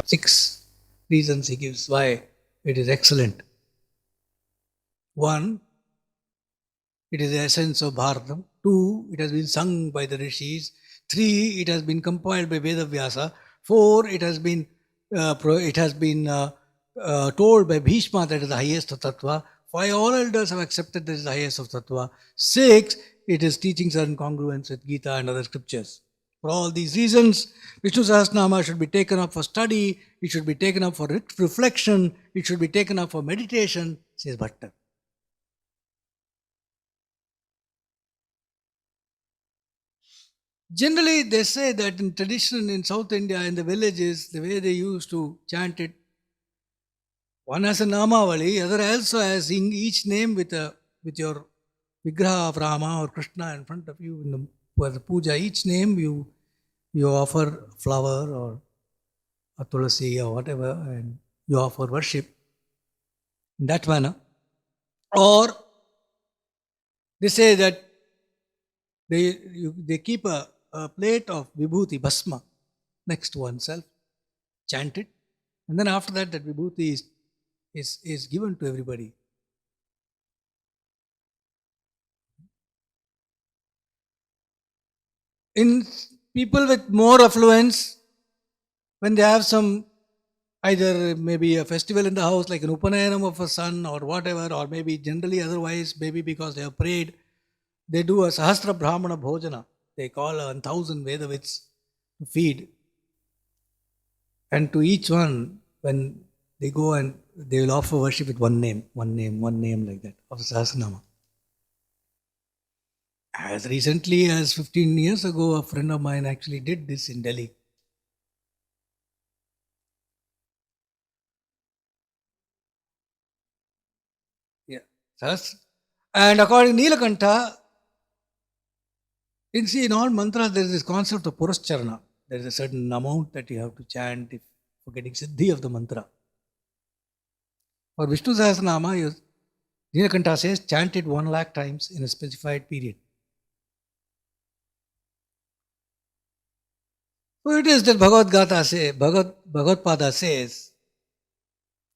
Six reasons he gives why it is excellent. One, it is the essence of Bharatam. Two, it has been sung by the rishis. Three, it has been compiled by Vedavyasa. Four, it has been told by Bhishma that it is the highest of Tattva. Five, all elders have accepted that it is the highest of Tattva. Six, it is teachings are in congruence with Gita and other scriptures. For all these reasons, Vishnu Sahasranama should be taken up for study, it should be taken up for reflection, it should be taken up for meditation, says Bhatta. Generally, they say that in tradition in South India, in the villages, the way they used to chant it, one has a Namavali, other also has each name with your Vigraha of Rama or Krishna in front of you in the puja. Each name you offer flower or a tulasi or whatever, and you offer worship in that manner. Or they say that they keep a plate of vibhuti, bhasma, next to oneself, chant it, and then after that vibhuti is given to everybody. In people with more affluence, when they have some, either maybe a festival in the house like an Upanayanam of a son or whatever, or maybe generally otherwise, maybe because they have prayed, they do a Sahasra Brahmana Bhojana. They call 1,000 Vedavits to feed. And to each one, when they go and they will offer worship with one name like that, of Sahasranama. As recently as 15 years ago, a friend of mine actually did this in Delhi. Yeah. And according to Nilakanta, in all mantras there is this concept of Purascharana. There is a certain amount that you have to chant for getting siddhi of the mantra. For Vishnu Sahasranama, Nilakanta says chant it 1 lakh times in a specified period. So it is that Bhagavad Pada says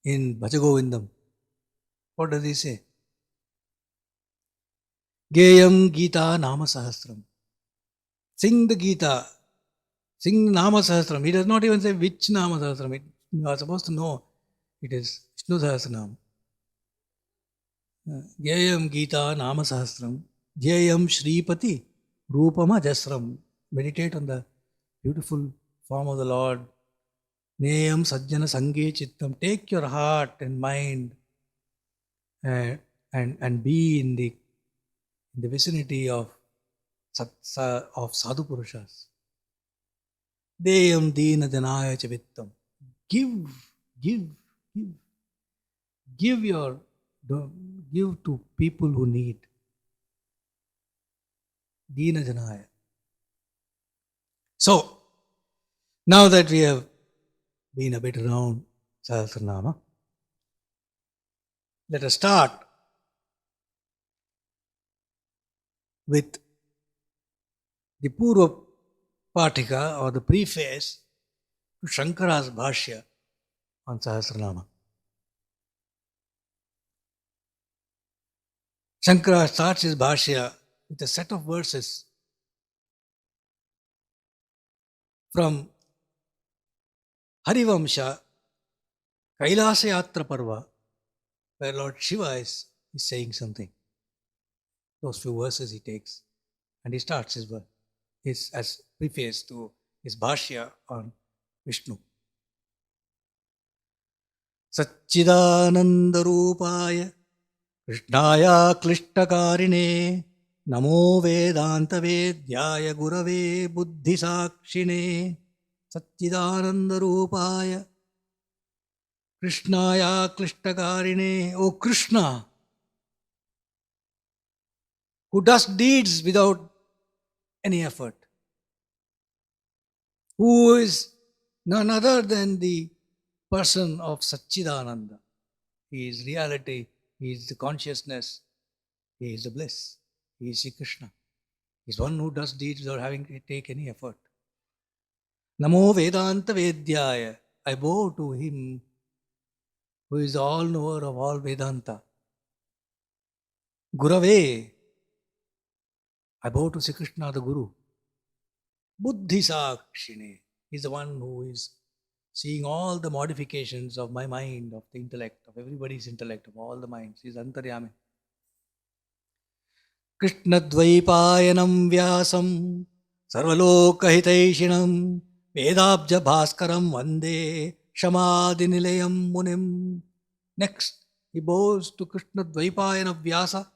in Bhajagovindam. What does he say? Geyam Gita Nama Sahasram. Sing the Gita. Sing Nama Sahasram. He does not even say which Nama Sahasram. You are supposed to know it is Vishnu Sahasranam. Geyam Gita Nama Sahasram. Jayam Shripati Rupama Jasram. Meditate on the beautiful form of the Lord. Neyam Sajjana Sange Chittam. Take your heart and mind and be in the vicinity of sadhu purushas. Deyam Dina Janaya Chavittam. Give to people who need. Dina Janaya. So, now that we have been a bit around Sahasranama, let us start with the Purva Patika or the preface to Shankara's Bhashya on Sahasranama. Shankara starts his Bhashya with a set of verses from Harivamsha, Kailasa Yatra Parva, where Lord Shiva is saying something. Those few verses he takes and he starts his as preface to his Bhashya on Vishnu. Satchidananda Rupaya Krishnaya Klishtakarine Namo Vedanta Vedyaya Gurave Buddhisakshine Satchidananda Rupaya Krishnaya Klishtakarine. O Krishna, who does deeds without any effort, who is none other than the person of Satchidananda. He is reality, he is the consciousness, he is the bliss, he is Sri Krishna. He is one who does deeds without having to take any effort. Namo Vedanta Vedyaya. I bow to him who is the all-knower of all Vedanta. Gurave. I bow to Sri Krishna, the Guru. Buddhi Sakshine. He is the one who is seeing all the modifications of my mind, of the intellect, of everybody's intellect, of all the minds. He is Antaryami. Krishna Dvaipayanam Vyasam Sarvalokahitaishinam Vedabja Bhaskaram Vande Shamadhi Nilayam Munim. Next, he bows to Krishna Dvaipayana Vyasa,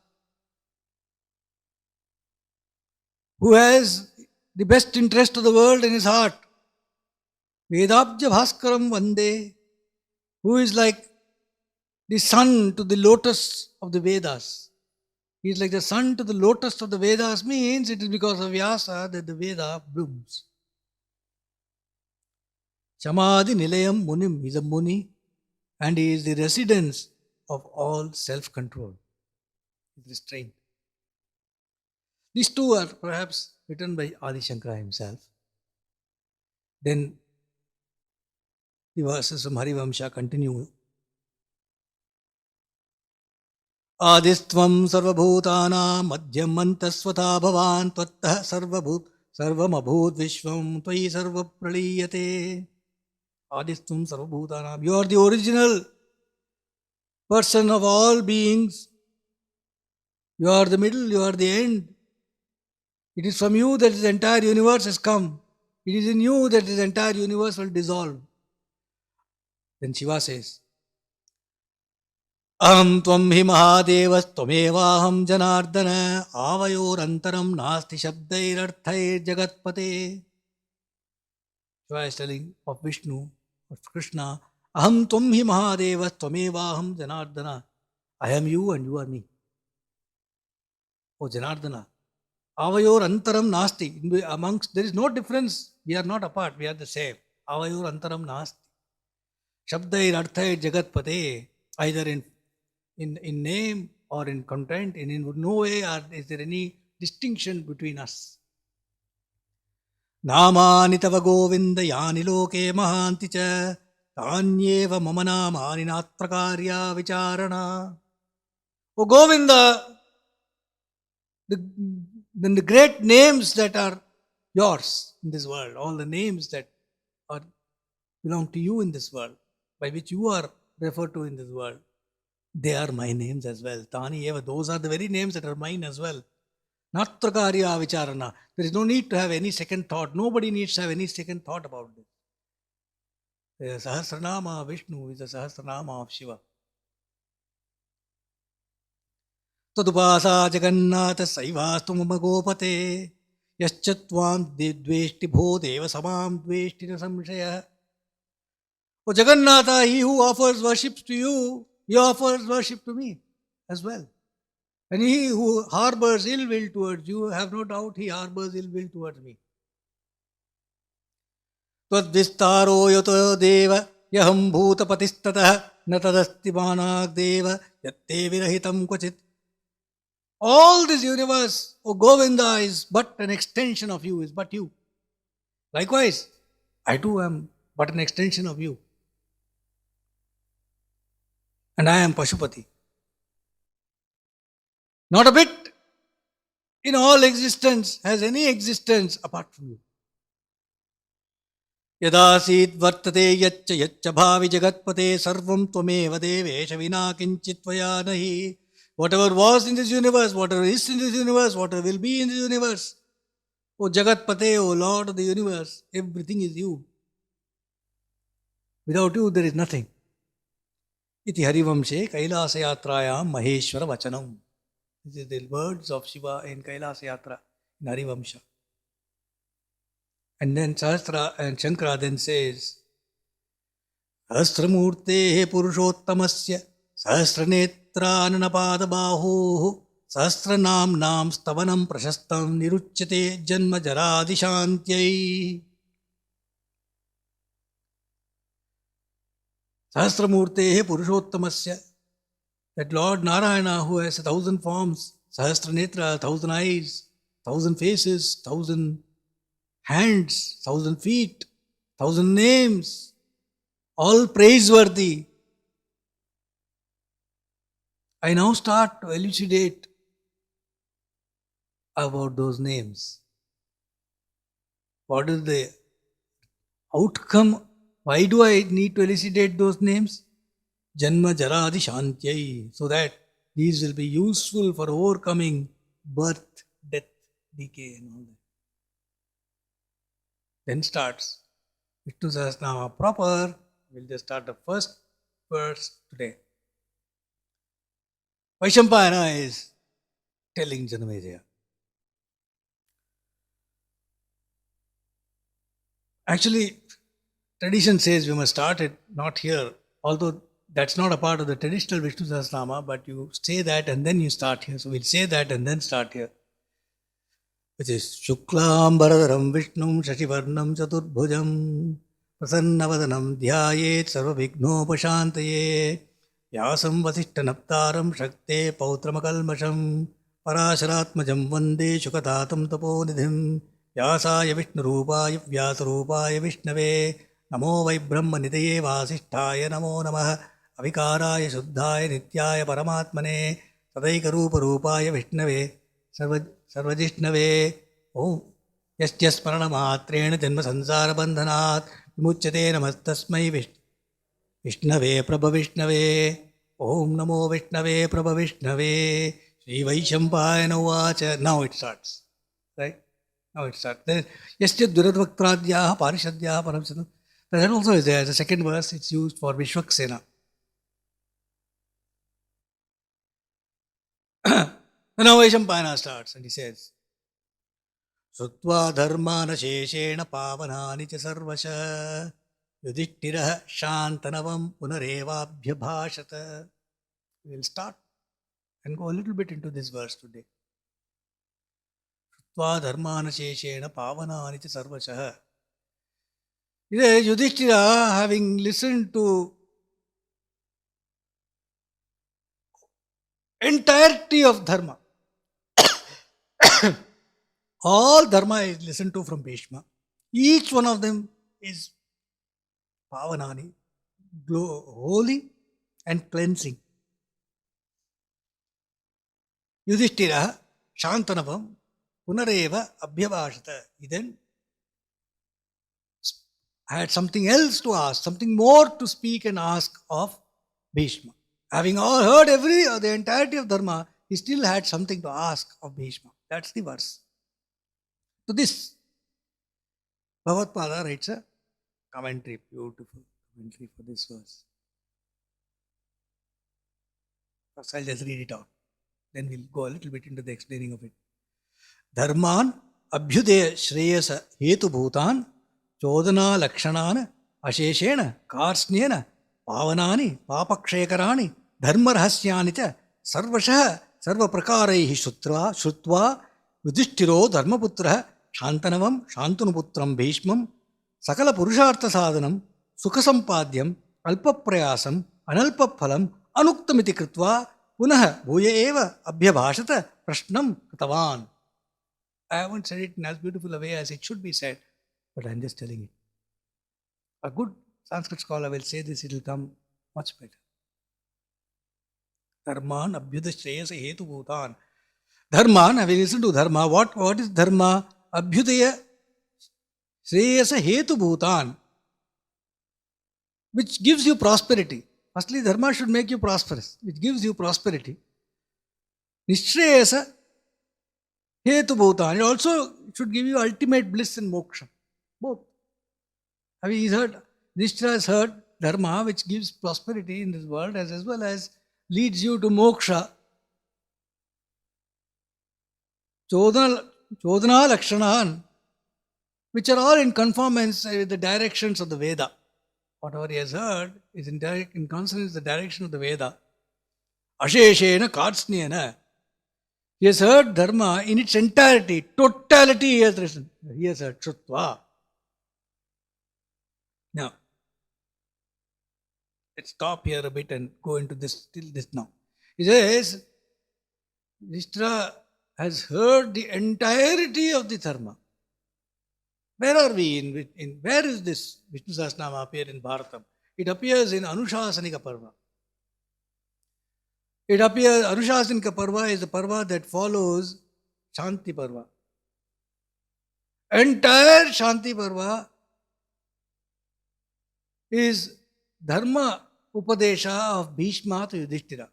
who has the best interest of the world in his heart. Vedabja Bhaskaram Vande, who is like the sun to the lotus of the Vedas. He is like the sun to the lotus of the Vedas, means it is because of Vyasa that the Veda blooms. Samadhi Nilayam Munim, he is a Muni and he is the residence of all self-control. He is restrained. These two are perhaps written by Adi Shankara himself. Then the verses from Harivamsha continue. Adistvam sarvabhutana madhyamantasvata bhavan tvattah sarvamabhut vishvam tvai sarva praliyate. Adistvam sarvabhutana. You are the original person of all beings. You are the middle, you are the end. It is from you that this entire universe has come. It is in you that this entire universe will dissolve. Then Shiva says, Aham tvam hi mahadevas tvamevaham janardana avayorantaram nasti shabdairarthair jagatpate. Shiva is telling of Vishnu, of Krishna, Aham tvam hi mahadevas tvamevaham janardana. I am you and you are me. Oh Janardana. Avayor antaram nasti. Amongst, there is no difference. We are not apart. We are the same. Avayor antaram nasti. Shabdair arthair jagatpate. Either in name or in content, in no way is there any distinction between us. Namani tava govinda yani loke mahanti cha tanyeva mama namani natrakarya vicharana. O Govinda, the great names that are yours in this world, all the names that belong to you in this world, by which you are referred to in this world, they are my names as well. Tani eva, those are the very names that are mine as well. Natrakarya vicharana. There is no need to have any second thought. Nobody needs to have any second thought about this. The Sahasranama Vishnu is the Sahasranama of Shiva. Tadupasa Jagannatha Saivastu Mama Gopate Yaschatvam Dveshti Bho Deva Samam Dveshti Samshaya. O Jagannatha, he who offers worship to you, he offers worship to me as well. And he who harbors ill will towards you, have no doubt he harbors ill will towards me. Tadvistaro yato deva yaham bhuta patistatah natadasti manag deva yatte virahitam kvachit. All this universe, O Govinda, is but an extension of you, is but you. Likewise, I too am but an extension of you. And I am Pashupati. Not a bit in all existence has any existence apart from you. Yadasit vartate yaccha bhavi jagatpate sarvam tvameva devesha vina kinchit tvaya nahi. Whatever was in this universe, whatever is in this universe, whatever will be in this universe, O Jagatpate, O Lord of the universe, everything is you. Without you, there is nothing. Iti Harivamshe Kailasa Yatrayam Maheshwara Vachanam. This is the words of Shiva in Kailasa Yatra in Harivamsha. And then Sahasra and Shankara then says, Sahasramurtehe Purushottamasya Sahasranetraananapadabaahoh Sahasranamnam Stavanam Prashastam Niruchyate Janma Jaradishantyai. Sahasramurtehe Purushottamasya, that Lord Narayana, who has 1,000 forms, Sahasranetra, 1,000 eyes, 1,000 faces, 1,000 hands, 1,000 feet, 1,000 names, all praiseworthy. I now start to elucidate about those names. What is the outcome? Why do I need to elucidate those names? Janma Jaradi Shantyai, so that these will be useful for overcoming birth, death, decay, and all that. Then starts Vishnu Sahasranama proper. We'll just start the first verse today. Vaishampayana is telling Janamejaya. Actually, tradition says we must start it not here, although that's not a part of the traditional Vishnu Sahasranama, but you say that and then you start here. So we'll say that and then start here. Which is Shuklam Bharadaram Vishnum Shashivarnam Chaturbhujam Prasannavadanam Dhyayet Sarva Vignopashantaye Vyasam Vasishtanaptaram Shakte Pautramakalmasham Parasharatmajam Vande Shukatatam Taponidhim Vyasaya Vishnurupaya Vyasarupaya Vishnave Namo Vai Brahma Nideye Vasishtaya Namo Namah Avikaraya Shuddhaya Nityaya Paramatmane Sadaikarupa Rupaya Vishnave Sarvajishnave Om Yastyasmaranamatrena Janma Sansara Bandhanat Vimuchyate Namastasmai Vishnave Prabha Vishnave Om Namo Vishnave Prabha Vishnave Sri Vaishampayana Uvacha. Now it starts. Right? Now it starts. Then Yasya Duradvaktradhyaha Parishadhyaha Paramsadam. That also is there. The second verse, it's used for Vishwaksena. Now Vaishampayana starts and he says, Sutva dharmana sheshena pavanani cha sarvasha yudhishthirah shantanavam punarevabhyabhashata. We will start and go a little bit into this verse today. Sutva dharmana sheshena pavanani cha sarvasha. Yudhishthira, having listened to entirety of dharma, all dharma is listened to from Bhishma. Each one of them is pavanani, holy and cleansing. Yudhishthira shantanavam punareva abhyabhashata. He then had something else to ask, something more to speak and ask of Bhishma. Having all heard the entirety of dharma, he still had something to ask of Bhishma. That's the verse. To this, Bhagavad-pada writes a commentary, beautiful commentary for this verse. First, I'll just read it out. Then we'll go a little bit into the explaining of it. Dharman abhyudaya shreyasa hetu bhutan chodana lakshanana asheshena karsnyena pavanani papakshekarani dharmarhasyani cha sarvashah sarvaprakaraihi shrutva yudhishthiro dharmaputrah shantanavam shantanuputram bhishmam sakala purushartha sadhanam sukhasampadyam alpaprayasam analpaphalam anuktamiti kritva punah bhuya eva abhyabhashata prashnam kritavan. I haven't said it in as beautiful a way as it should be said, but I'm just telling it. A good Sanskrit scholar will say this, it will come much better. Dharman abhyuda shreyasa hetu bhutan. Dharman, having listened to dharma, what is dharma? Abhyudaya shreyasa hetu bhutan, which gives you prosperity. Firstly, dharma should make you prosperous, which gives you prosperity. Nishreyasa hetu bhutan, it also should give you ultimate bliss and moksha. Both. Having heard, Nishra has heard dharma, which gives prosperity in this world as well as leads you to moksha. Chodana lakshanahan, which are all in conformance with the directions of the Veda. Whatever he has heard is in consonance with the direction of the Veda. Asheshena Karsniyana. He has heard Dharma in its entirety, totality he has written. He has heard Shrutva. Now, let's stop here a bit and go into this now. He says, Yudhishthira has heard the entirety of the Dharma. Where are we? Where is this Vishnu Sahasranama appear in Bharatam? It appears in Anushasanika Parva. Anushasanika Parva is the Parva that follows Shanti Parva. Entire Shanti Parva is Dharma Upadesha of Bhishma to Yudhishthira.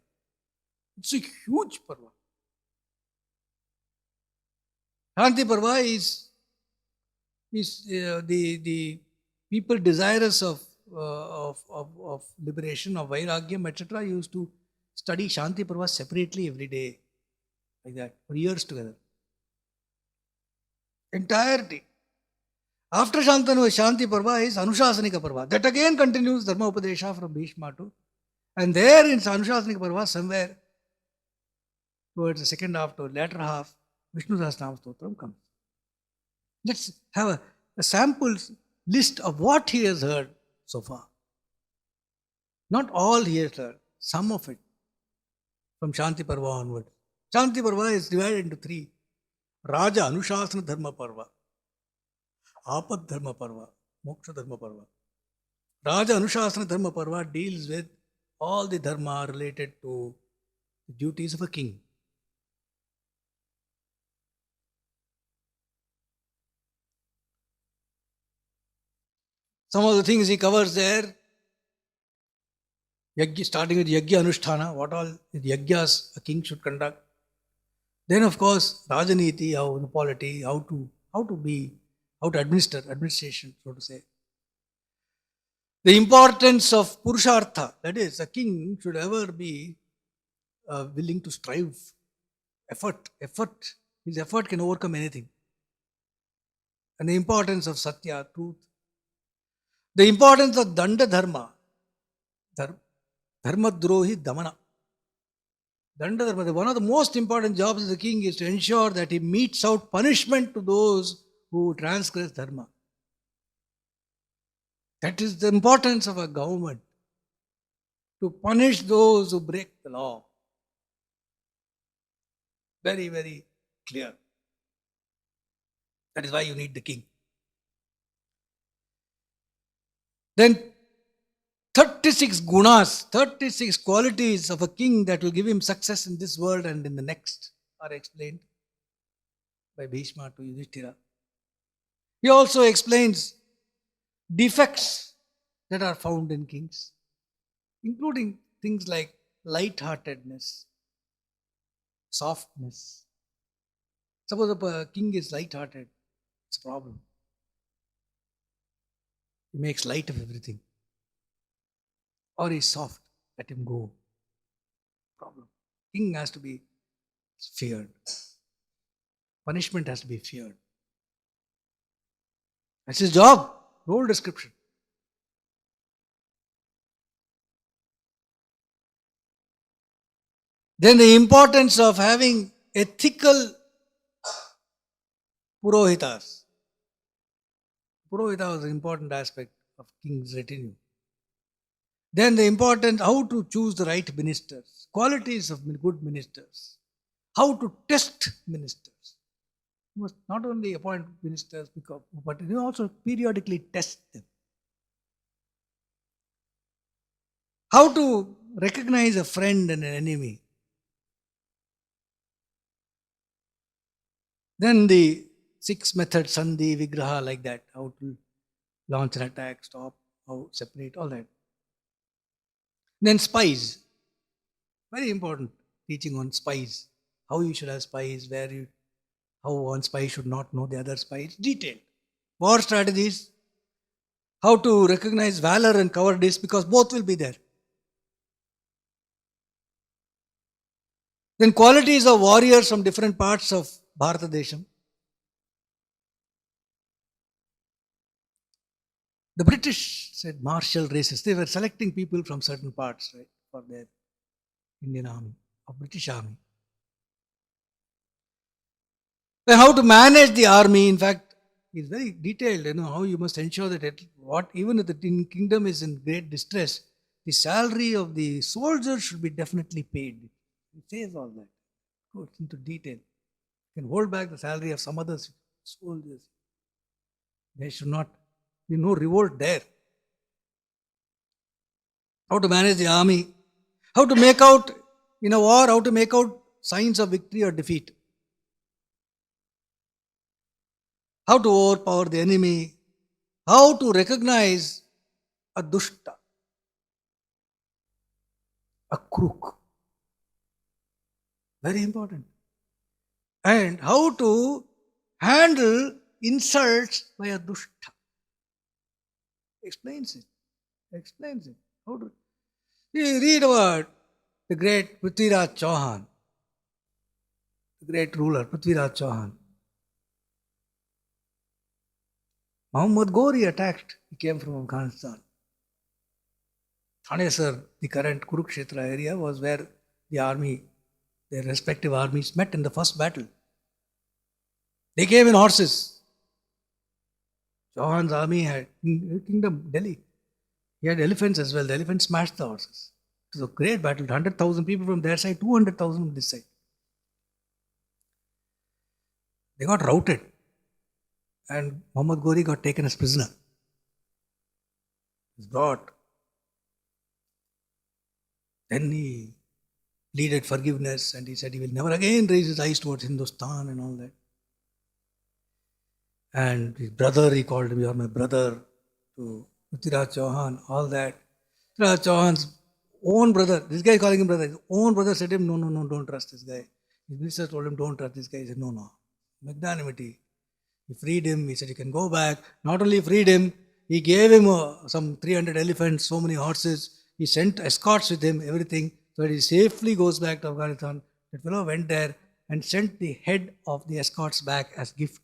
It's a huge Parva. Shanti Parva is the people desirous of liberation, of Vairagyam, etc. used to study Shanti Parva separately every day, like that, for years together. Entirety. After Shanti Parva is Anushasanika Parva. That again continues Dharma Upadesha from Bhishma to. And there in Anushasanika Parva, somewhere towards the second half, to latter half, Vishnu Sahasranama Stotram comes. Let's have a sample list of what he has heard so far. Not all he has heard, some of it from Shanti Parva onward. Shanti Parva is divided into three: Raja Anushasana Dharma Parva, Apad Dharma Parva, Moksha Dharma Parva. Raja Anushasana Dharma Parva deals with all the dharma related to the duties of a king. Some of the things he covers there, starting with Yajna Anusthana, what all the Yajnas a king should conduct. Then, of course, Rajaniti, how the polity, how to administer, administration, so to say. The importance of Purushartha, that is, a king should ever be willing to strive, effort. His effort can overcome anything. And the importance of Satya, truth. The importance of Danda Dharma, Dharma Drohi Damana. Danda Dharma, one of the most important jobs of the king is to ensure that he metes out punishment to those who transgress Dharma. That is the importance of a government, to punish those who break the law. Very, very clear. That is why you need the king. Then 36 gunas, 36 qualities of a king that will give him success in this world and in the next are explained by Bhishma to Yudhishthira. He also explains defects that are found in kings, including things like light-heartedness, softness. Suppose a king is light-hearted, it's a problem. He makes light of everything. Or he's soft, let him go. Problem. King has to be feared. Punishment has to be feared. That's his job, role description. Then the importance of having ethical Purohitas. Purohita was an important aspect of king's retinue. Then the importance, how to choose the right ministers, qualities of good ministers, how to test ministers. You must not only appoint ministers, but you also periodically test them. How to recognize a friend and an enemy. Then the 6 methods, Sandhi, Vigraha, like that, how to launch an attack, stop, how separate, all that. Then spies, very important teaching on spies, how you should have spies, how one spy should not know the other spies, detailed. War strategies, how to recognize valor and cowardice, because both will be there. Then qualities of warriors from different parts of Bharatadesham. The British said martial races. They were selecting people from certain parts, right, for their Indian army, or British army. Then how to manage the army, in fact, is very detailed, how you must ensure that even if the kingdom is in great distress, the salary of the soldiers should be definitely paid. It says all that. Goes into detail. You can hold back the salary of some other soldiers. There should not be no revolt there. How to manage the army, how to make out in a war, how to make out signs of victory or defeat, how to overpower the enemy, how to recognize a dushta, a crook. Very important. And how to handle insults by a dushta. Explains it. How to you read about the great Prithviraj Chauhan, the great ruler Prithviraj Chauhan. Muhammad Ghori attacked. He came from Afghanistan. Thanesar, the current Kurukshetra area, was where their respective armies met in the first battle. They came in horses. Chauhan's army had Kingdom Delhi. He had elephants as well. The elephants smashed the horses. It was a great battle. 100,000 people from their side, 200,000 from this side. They got routed. And Muhammad Ghori got taken as prisoner. He was brought. Then he pleaded forgiveness and he said he will never again raise his eyes towards Hindustan and all that. And his brother, he called him, "You are my brother," to Prithviraj Chauhan, all that. Prithviraj Chauhan's own brother, this guy is calling him brother, his own brother said to him, no, don't trust this guy. His minister told him, don't trust this guy. He said, no. Magnanimity. He freed him. He said, you can go back. Not only freed him, he gave him some 300 elephants, so many horses. He sent escorts with him, everything, so that he safely goes back to Afghanistan. That fellow went there and sent the head of the escorts back as gift.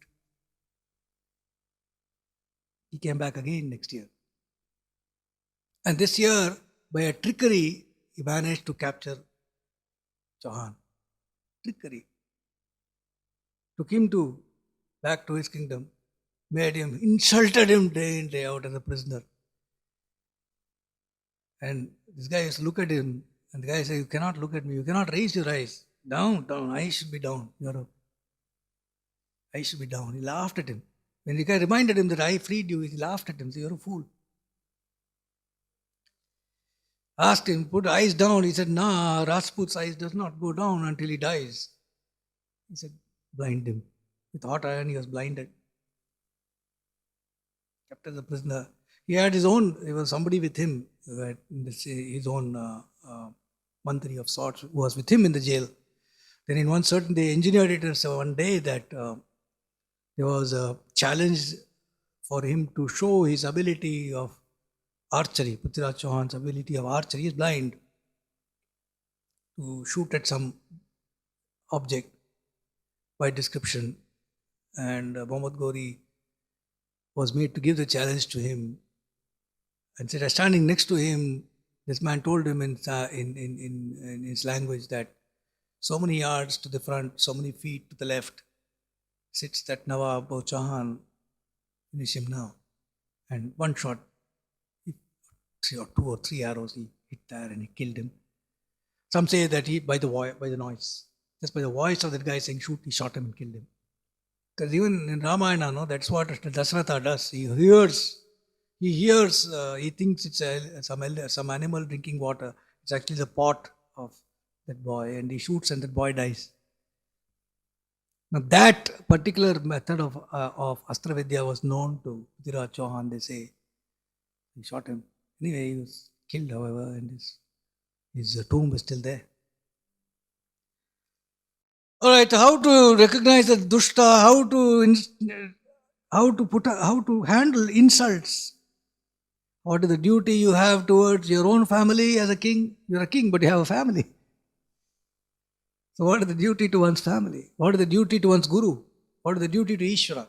He came back again next year. And this year, by a trickery, he managed to capture Chauhan. Trickery. Took him back to his kingdom, insulted him day in, day out as a prisoner. And this guy used to look at him, and the guy said, you cannot look at me, you cannot raise your eyes. Down, I should be down. I should be down. He laughed at him. When the guy reminded him that I freed you, he laughed at him, said, you're a fool. Asked him, put eyes down. He said, nah, Rajput's eyes does not go down until he dies. He said, blind him. With hot iron, he was blinded. Kept as a prisoner. He had there was somebody with him, who had his own mantri of sorts, who was with him in the jail. Then in one certain, they engineered it as one day that there was a challenge for him to show his ability of archery. Prithviraj Chauhan's ability of archery. He is blind. To shoot at some object by description. And Muhammad Ghori was made to give the challenge to him. And said, standing next to him, this man told him in his language that so many yards to the front, so many feet to the left, sits that Nawab of Chauhan. Finish him now. And one shot, 2 or 3 arrows, he hit there and he killed him. Some say that by the noise, just by the voice of that guy saying shoot, he shot him and killed him. Because even in Ramayana, that's what Dasharatha does. He thinks it's some animal drinking water. It's actually the pot of that boy, and he shoots and that boy dies. Now that particular method of Astra Vidya was known to Prithviraj Chauhan, they say. He shot him. Anyway, he was killed, however, and his tomb is still there. All right, how to recognize the dushta, how to handle insults. What is the duty you have towards your own family as a king? You're a king, but you have a family. So what is the duty to one's family? What is the duty to one's guru? What is the duty to Ishvara?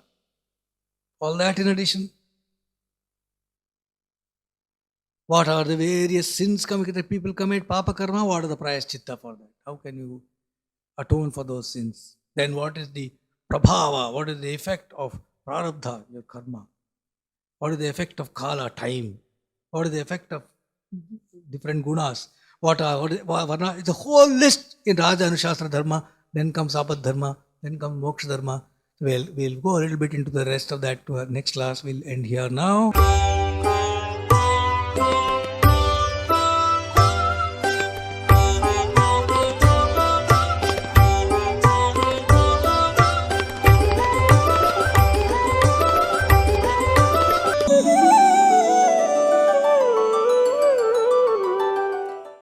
All that in addition. What are the various sins that people commit, papa karma? What are the prayaschitta for that? How can you atone for those sins? Then what is the prabhava? What is the effect of prarabdha, your karma? What is the effect of kala, time? What is the effect of different gunas? It's a whole list in Raja Anushastra Dharma. Then comes Abad Dharma. Then comes Moksha Dharma. We'll go a little bit into the rest of that to our next class. We'll end here now.